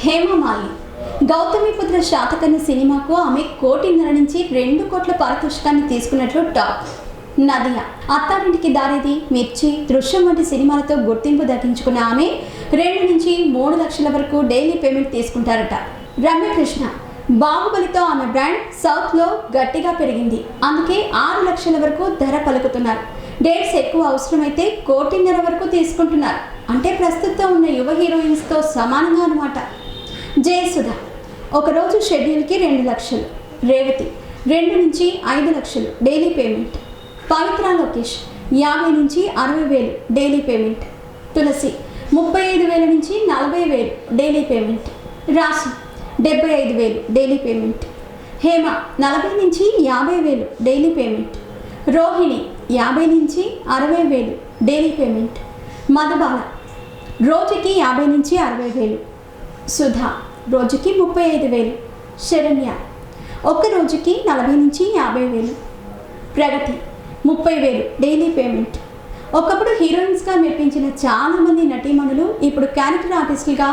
హేమమాలి గౌతమిపుత్ర శాతకర్ణి సినిమాకు ఆమె 1.5 కోటి నుంచి 2 కోట్ల పారితోషికాన్ని తీసుకున్నట్లు టాక్. నదియా, అత్తారింటికి దారేది, మిర్చి, దృశ్యం వంటి సినిమాలతో గుర్తింపు దక్కించుకున్న ఆమె 2 నుంచి 3 లక్షల వరకు డైలీ పేమెంట్ తీసుకుంటారట. రమ్యకృష్ణ బాహుబలితో ఆమె బ్రాండ్ సౌత్లో గట్టిగా పెరిగింది. అందుకే 6 లక్షల వరకు ధర పలుకుతున్నారు. డేట్స్ ఎక్కువ అవసరమైతే 1.5 కోటి వరకు తీసుకుంటున్నారు. అంటే ప్రస్తుతం ఉన్న యువ హీరోయిన్స్తో సమానంగా అన్నమాట. జయసుధ ఒకరోజు షెడ్యూల్కి 2 లక్షలు. రేవతి 2 నుంచి 5 లక్షలు డైలీ పేమెంట్. పవిత్ర లోకేష్ 50 నుంచి 60,000 డైలీ పేమెంట్. తులసి 35,000 నుంచి 40,000 డైలీ పేమెంట్. రాసు 75,000 డైలీ పేమెంట్. హేమ 40 నుంచి 50,000 డైలీ పేమెంట్. రోహిణి 50 నుంచి 60,000 డైలీ పేమెంట్. మధుబాల రోజుకి 50 నుంచి 60,000. సుధా రోజుకి 35,000. శరణ్య ఒక్క రోజుకి 40 నుంచి 50,000. ప్రగతి 30,000 డైలీ పేమెంట్. ఒకప్పుడు హీరోయిన్స్గా మెప్పించిన చాలామంది నటీమణులు ఇప్పుడు క్యారెక్టర్ ఆర్టిస్టులుగా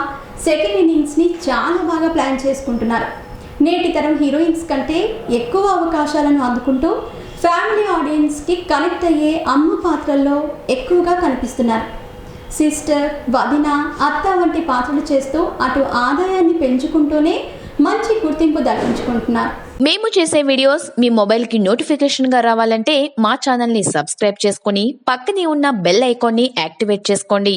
సెకండ్ ఇన్నింగ్స్ని చాలా బాగా ప్లాన్ చేసుకుంటున్నారు. నేటి తరం హీరోయిన్స్ కంటే ఎక్కువ అవకాశాలను అందుకుంటూ ఫ్యామిలీ ఆడియన్స్కి కనెక్ట్ అయ్యే అమ్మ పాత్రల్లో ఎక్కువగా కనిపిస్తున్నారు. సిస్టర్, వదిన, అత్త వంటి పాత్రలు చేస్తూ అటు ఆదాయాన్ని పెంచుకుంటూనే మంచి గుర్తింపు దక్కించుకుంటున్నారు. మేము చేసే వీడియోస్ మీ మొబైల్కి నోటిఫికేషన్గా రావాలంటే మా ఛానల్ని సబ్స్క్రైబ్ చేసుకొని పక్కనే ఉన్న బెల్ ఐకాన్ని యాక్టివేట్ చేసుకోండి.